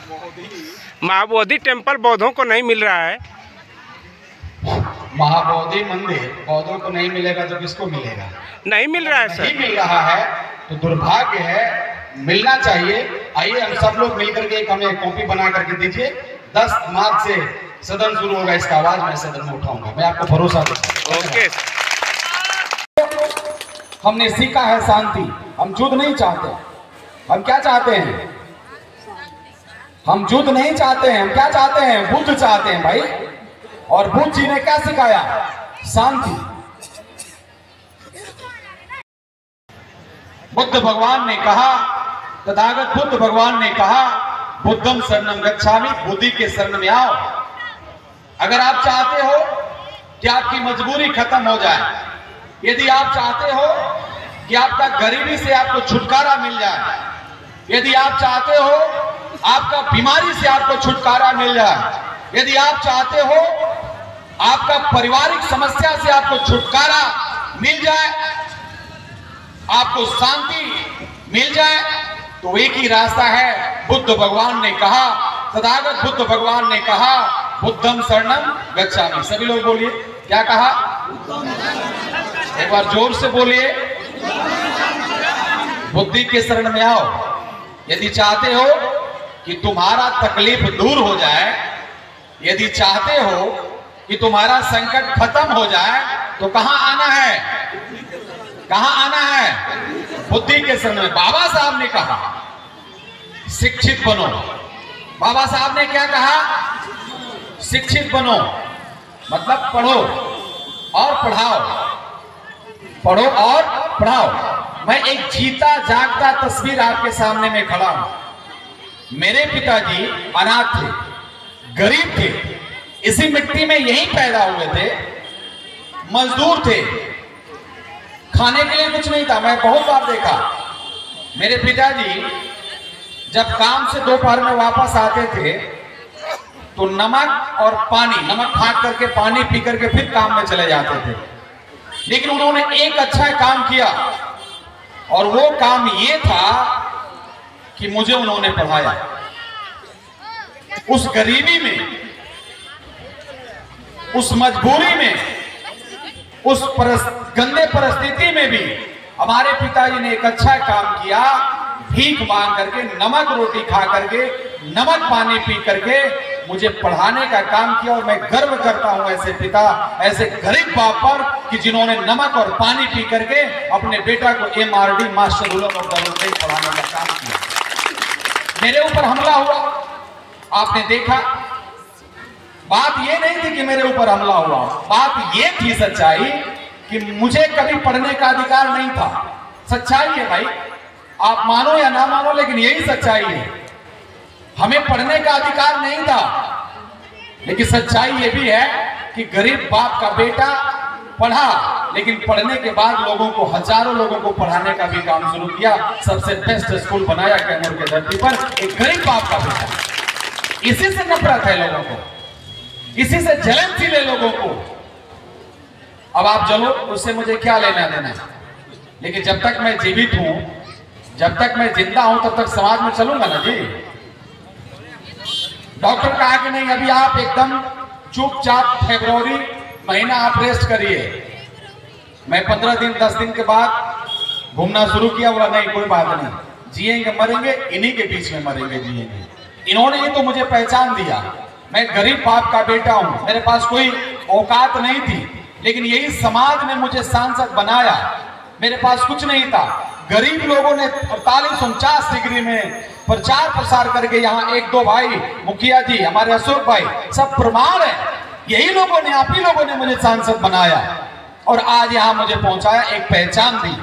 Mahabodhi temple बौद्धों को नहीं मिल रहा है। महाबोधि मंदिर बौद्धों को नहीं मिलेगा तो किसको मिलेगा? नहीं मिल रहा है सर। नहीं मिल रहा है तो दुर्भाग्य है, मिलना चाहिए। आइए हम सब लोग मिलकर के एक हमें कॉपी बना करके दीजिए। 10 मार्च से सदन शुरू होगा, इसका आवाज मैं सदन में उठाऊंगा, मैं आपको भरोसा दूंगा। ओके। हमने सीखा है शांति, हम युद्ध नहीं चाहते। हम क्या चाहते हैं? हम युद्ध नहीं चाहते हैं। हम क्या चाहते हैं? बुद्ध चाहते हैं भाई। और बुद्ध जी ने क्या सिखाया? शांति। बुद्ध भगवान ने कहा, तथागत बुद्ध भगवान ने कहा, बुद्धम शरणम गच्छामि, बुद्धि के शरण में आओ। अगर आप चाहते हो कि आपकी मजबूरी खत्म हो जाए, यदि आप चाहते हो कि आपका गरीबी से आपको छुटकारा मिल जाए, यदि आप चाहते हो आपका बीमारी से आपको छुटकारा मिल जाए, यदि आप चाहते हो आपका पारिवारिक समस्या से आपको छुटकारा मिल जाए, आपको शांति मिल जाए, तो एक ही रास्ता है। बुद्ध भगवान ने कहा, तथागत बुद्ध भगवान ने कहा, बुद्धम शरणम गच्छामि। सभी लोग बोलिए, क्या कहा? एक बार जोर से बोलिए, बुद्धि के शरण में आओ। यदि चाहते हो कि तुम्हारा तकलीफ दूर हो जाए, यदि चाहते हो कि तुम्हारा संकट खत्म हो जाए, तो कहां आना है? कहां आना है? बुद्धि के शरण में। बाबा साहब ने कहा शिक्षित बनो। बाबा साहब ने क्या कहा? शिक्षित बनो, मतलब पढ़ो और पढ़ाओ, पढ़ो और पढ़ाओ। मैं एक जीता जागता तस्वीर आपके सामने में खड़ा हूं। मेरे पिताजी अनाथ थे, गरीब थे, इसी मिट्टी में यहीं पैदा हुए थे, मजदूर थे, खाने के लिए कुछ नहीं था। मैं बहुत बार देखा मेरे पिताजी जब काम से दोपहर में वापस आते थे तो नमक और पानी, नमक फाँक करके पानी पी करके फिर काम में चले जाते थे। लेकिन उन्होंने एक अच्छा काम किया, और वो काम ये था कि मुझे उन्होंने पढ़ाया। उस गरीबी में, उस मजबूरी में, उस गंदे परिस्थिति में भी हमारे पिताजी ने एक अच्छा काम किया। भीख मांग करके, नमक रोटी खा करके, नमक पानी पी करके मुझे पढ़ाने का काम किया। और मैं गर्व करता हूं ऐसे पिता, ऐसे गरीब बाप पर कि जिन्होंने नमक और पानी पी करके अपने बेटा को MRD मास्टर उलम और दरों पढ़ाने का काम किया। मेरे ऊपर हमला हुआ, आपने देखा। बात ये नहीं थी कि मेरे ऊपर हमला हुआ, बात ये थी सच्चाई कि मुझे कभी पढ़ने का अधिकार नहीं था। सच्चाई है भाई, आप मानो या ना मानो, लेकिन यही सच्चाई है। हमें पढ़ने का अधिकार नहीं था। लेकिन सच्चाई ये भी है कि गरीब बाप का बेटा पढ़ा, लेकिन पढ़ने के बाद लोगों को, हजारों लोगों को पढ़ाने का भी काम शुरू किया। सबसे बेस्ट स्कूल बनाया कैमूर के धरती पर, एक गरीब बाप का बेटा। इसी से नफरत है लोगों को, इसी से जलन सी ले लोगों को। अब आप चलो, उससे मुझे क्या लेना देना है, लेकिन जब तक मैं जीवित हूं, जब तक मैं जिंदा हूं, तब तक समाज में चलूंगा ना जी। डॉक्टर कहा कि नहीं, अभी आप एकदम चुपचाप फरवरी महीना आप रेस्ट करिए। मैं 15 दिन 10 दिन के बाद घूमना शुरू किया। बोला नहीं, कोई बात नहीं, जिएंगे मरेंगे, इन्हीं के बीच में मरेंगे जिएंगे। इन्होंने ही तो मुझे पहचान दिया। मैं गरीब बाप का बेटा हूं, मेरे पास कोई औकात नहीं थी, लेकिन यही समाज ने मुझे सांसद बनाया। मेरे पास कुछ नहीं था। गरीब लोगों ने 48-49 डिग्री में प्रचार प्रसार करके, यहाँ 1-2 भाई, मुखिया जी, हमारे अशोक भाई, सब प्रमाण है। यही लोगों ने, आप ही लोगों ने मुझे सांसद बनाया और आज यहाँ मुझे पहुंचाया, एक पहचान दी।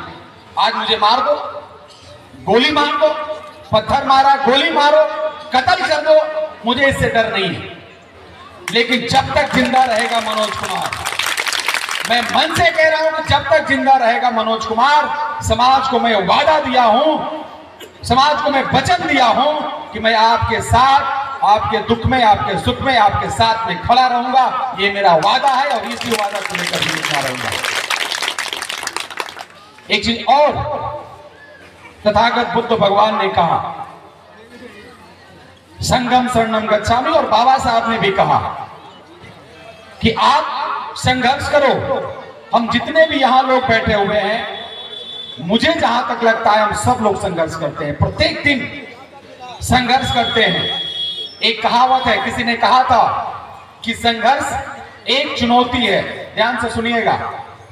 आज मुझे मार दो, गोली मार दो, पत्थर मारा, गोली मारो, कत्ल कर दो, मुझे इससे डर नहीं है। लेकिन जब तक जिंदा रहेगा मनोज कुमार, मैं मन से कह रहा हूं कि जब तक जिंदा रहेगा मनोज कुमार, समाज को मैं वादा दिया हूं, समाज को मैं वचन दिया हूं कि मैं आपके साथ, आपके दुख में, आपके सुख में, आपके साथ में खड़ा रहूंगा। ये मेरा वादा है और इसी वादा को लेकर खड़ा रहूंगा। एक चीज और, तथागत बुद्ध भगवान ने कहा संगम शरणम गच्छामि, और बाबा साहब ने भी कहा कि आप संघर्ष करो। हम जितने भी यहां लोग बैठे हुए हैं, मुझे जहां तक लगता है हम सब लोग संघर्ष करते हैं, प्रत्येक दिन संघर्ष करते हैं। एक कहावत है, किसी ने कहा था कि संघर्ष एक चुनौती है। ध्यान से सुनिएगा,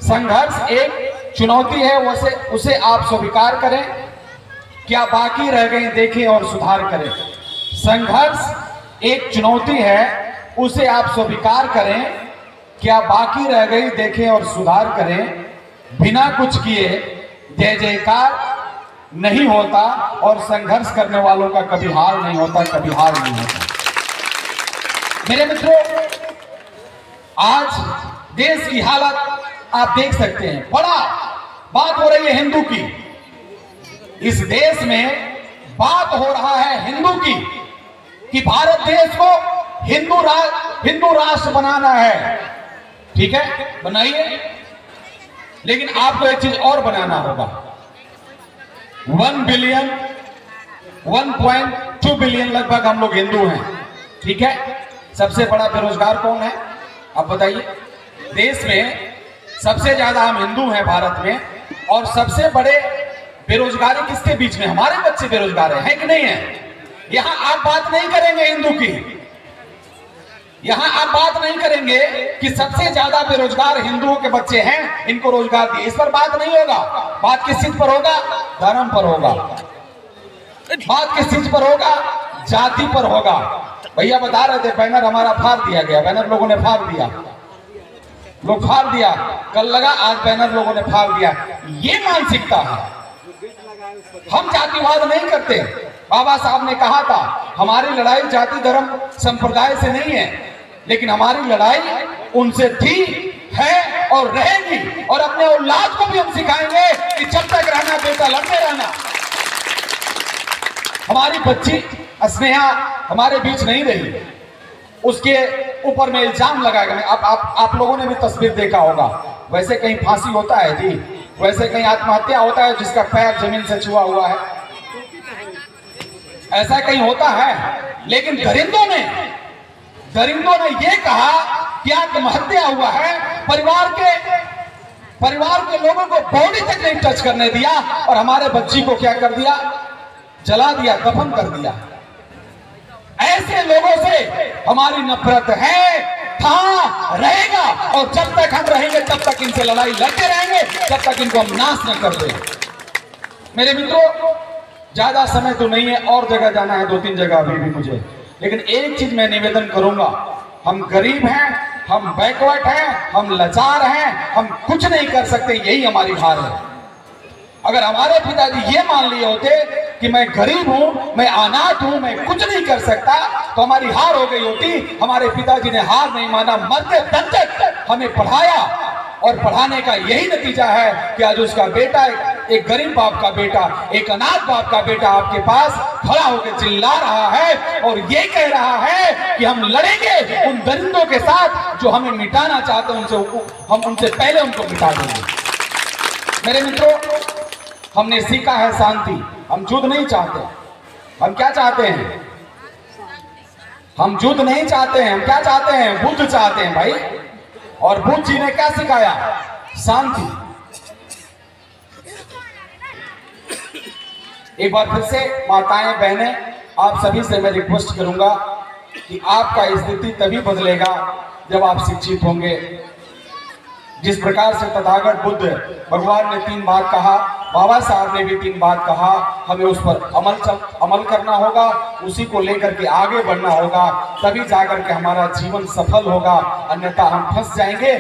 संघर्ष एक चुनौती है, उसे आप स्वीकार करें, क्या बाकी रह गई देखें और सुधार करें। संघर्ष एक चुनौती है, उसे आप स्वीकार करें, क्या बाकी रह गई देखें और सुधार करें। बिना कुछ किए जय जयकार नहीं होता, और संघर्ष करने वालों का कभी हार नहीं होता, कभी हार नहीं होता। मेरे मित्रों, आज देश की हालत आप देख सकते हैं। बड़ा बात हो रही है हिंदू की, इस देश में बात हो रहा है हिंदू की, कि भारत देश को हिंदू राष्ट्र बनाना है। ठीक है, बनाइए, लेकिन आपको एक चीज और बनाना होगा। 1 बिलियन 1.2 बिलियन लगभग हम लोग हिंदू हैं। ठीक है, सबसे बड़ा बेरोजगार कौन है आप बताइए? देश में सबसे ज्यादा हम हिंदू हैं भारत में, और सबसे बड़े बेरोजगारी किसके बीच में? हमारे बच्चे बेरोजगार हैं कि नहीं है? यहां आप बात नहीं करेंगे हिंदू की, यहां आप बात नहीं करेंगे कि सबसे ज्यादा बेरोजगार हिंदुओं के बच्चे हैं, इनको रोजगार दिए। इस पर बात नहीं होगा। बात किस चीज पर होगा? धर्म पर होगा। बात किस चीज पर होगा? जाति पर होगा। भैया बता रहे थे बैनर हमारा फाड़ दिया गया, बैनर लोगों ने फाड़ दिया, लोग फाड़ दिया, कल लगा, आज बैनर लोगों ने फाड़ दिया। ये मानसिकता है। हम जातिवाद नहीं करते। बाबा साहब ने कहा था हमारी लड़ाई जाति धर्म संप्रदाय से नहीं है, लेकिन हमारी लड़ाई उनसे थी, है और रहेगी। और अपने औलाद को भी हम सिखाएंगे कि जब तक रहना बेटा लड़ते रहना। हमारी बच्ची स्नेहा हमारे बीच नहीं रही, उसके ऊपर में इल्जाम लगाया गया। आप लोगों ने भी तस्वीर देखा होगा। वैसे कहीं फांसी होता है जी, वैसे कहीं आत्महत्या होता है जिसका पैर जमीन से छुआ हुआ है, ऐसा कहीं होता है। लेकिन दरिंदों ने ये कहा कि आत्महत्या हुआ है, परिवार के लोगों को बॉडी तक नहीं टच करने दिया, और हमारे बच्ची को क्या कर दिया? जला दिया, दफन कर दिया। ऐसे लोगों से हमारी नफरत है, था, रहेगा, और जब तक हम रहेंगे तब तक इनसे लड़ाई लड़ते रहेंगे, जब तक इनको हम नाश न कर दें। मेरे मित्रों, ज्यादा समय तो नहीं है, और जगह जाना है, 2-3 जगह अभी भी मुझे। लेकिन एक चीज मैं निवेदन करूंगा, हम गरीब हैं, हम बैकवर्ड हैं, हम लाचार हैं, हम कुछ नहीं कर सकते, यही हमारी हार है। अगर हमारे पिताजी ये मान लिए होते कि मैं गरीब हूं, मैं अनाथ हूं, मैं कुछ नहीं कर सकता, तो हमारी हार हो गई होती। हमारे पिताजी ने हार नहीं माना, मरते दम तक हमें पढ़ाया, और पढ़ाने का यही नतीजा है कि आज उसका बेटा, एक गरीब बाप का बेटा, एक अनाथ बाप का बेटा आपके पास खड़ा होकर चिल्ला रहा है और ये कह रहा है कि हम लड़ेंगे उन दरिंदों के साथ जो हमें मिटाना चाहते हैं, हम उनसे पहले उनको मिटा देंगे। मेरे मित्रों, हमने सीखा है शांति। हम युद्ध नहीं चाहते। हम क्या चाहते हैं? हम युद्ध नहीं चाहते हैं। हम क्या चाहते हैं? बुद्ध चाहते हैं भाई। और बुद्ध जी ने क्या सिखाया? शांति। एक बार फिर से माताएं बहनें, आप सभी से मैं रिक्वेस्ट करूंगा कि आपका स्थिति तभी बदलेगा जब आप शिक्षित होंगे। जिस प्रकार से तथागत बुद्ध भगवान ने 3 बात कहा, बाबा साहब ने भी 3 बात कहा, हमें उस पर अमल करना होगा, उसी को लेकर के आगे बढ़ना होगा, तभी जाकर के हमारा जीवन सफल होगा। अन्यथा हम फंस जाएंगे,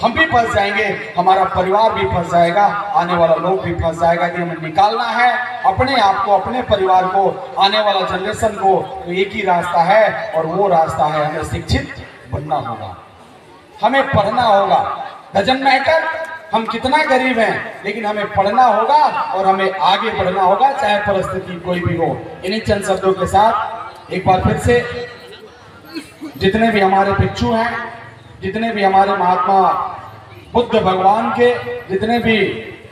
हम भी फंस जाएंगे, हमारा परिवार भी फंस जाएगा, आने वाला लोग भी फंस जाएगा। कि हमें निकालना है अपने आप को, अपने परिवार को, आने वाला जनरेशन को, तो एक ही रास्ता है, और वो रास्ता है हमें शिक्षित बनना होगा, हमें पढ़ना होगा। डजंट मैटर हम कितना गरीब हैं, लेकिन हमें पढ़ना होगा और हमें आगे बढ़ना होगा, चाहे परिस्थिति कोई भी हो। इन्हीं चंद शब्दों के साथ एक बार फिर से जितने भी हमारे भिक्षु हैं, जितने भी हमारे महात्मा बुद्ध भगवान के जितने भी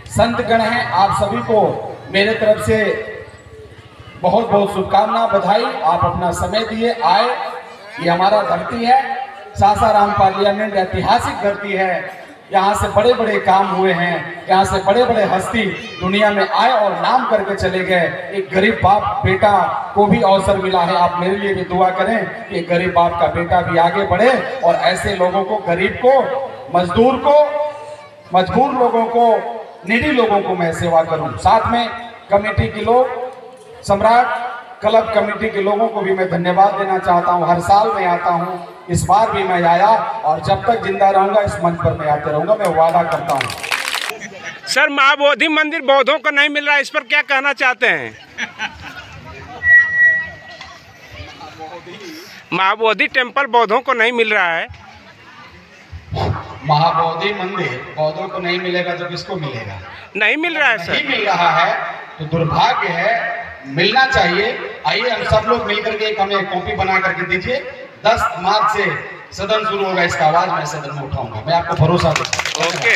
संत गण हैं, आप सभी को मेरे तरफ से बहुत बहुत शुभकामना, बधाई। आप अपना समय दिए, आए। ये हमारा धरती है, सासाराम पार्लियामेंट ऐतिहासिक धरती है। यहाँ से बड़े बड़े काम हुए हैं, यहाँ से बड़े बड़े हस्ती दुनिया में आए और नाम करके चले गए। एक गरीब बाप बेटा को भी अवसर मिला है। आप मेरे लिए भी दुआ करें कि गरीब बाप का बेटा भी आगे बढ़े और ऐसे लोगों को, गरीब को, मजदूर को, मजबूर लोगों को, निडी लोगों को मैं सेवा करूं। साथ में कमेटी के लोग, सम्राट क्लब कमेटी के लोगों को भी मैं धन्यवाद देना चाहता हूं। हर साल मैं आता हूं, इस बार भी मैं आया और जब तक जिंदा रहूंगा इस मंच पर मैं आते रहूंगा, मैं वादा करता हूं। सर, महाबोधि मंदिर बौद्धों को नहीं मिल रहा है, इस पर क्या कहना चाहते हैं? महाबोधि टेम्पल बौद्धों को नहीं मिल रहा है। महाबोधि मंदिर बौद्धों को नहीं मिलेगा तो किसको मिलेगा? नहीं मिल रहा है सर। नहीं मिल रहा है तो दुर्भाग्य है, मिलना चाहिए। आइए हम सब लोग मिलकर के एक हमें कॉपी बना करके दीजिए। 10 मार्च से सदन शुरू होगा, इसका आवाज मैं सदन में उठाऊंगा, मैं आपको भरोसा देता हूं। ओके।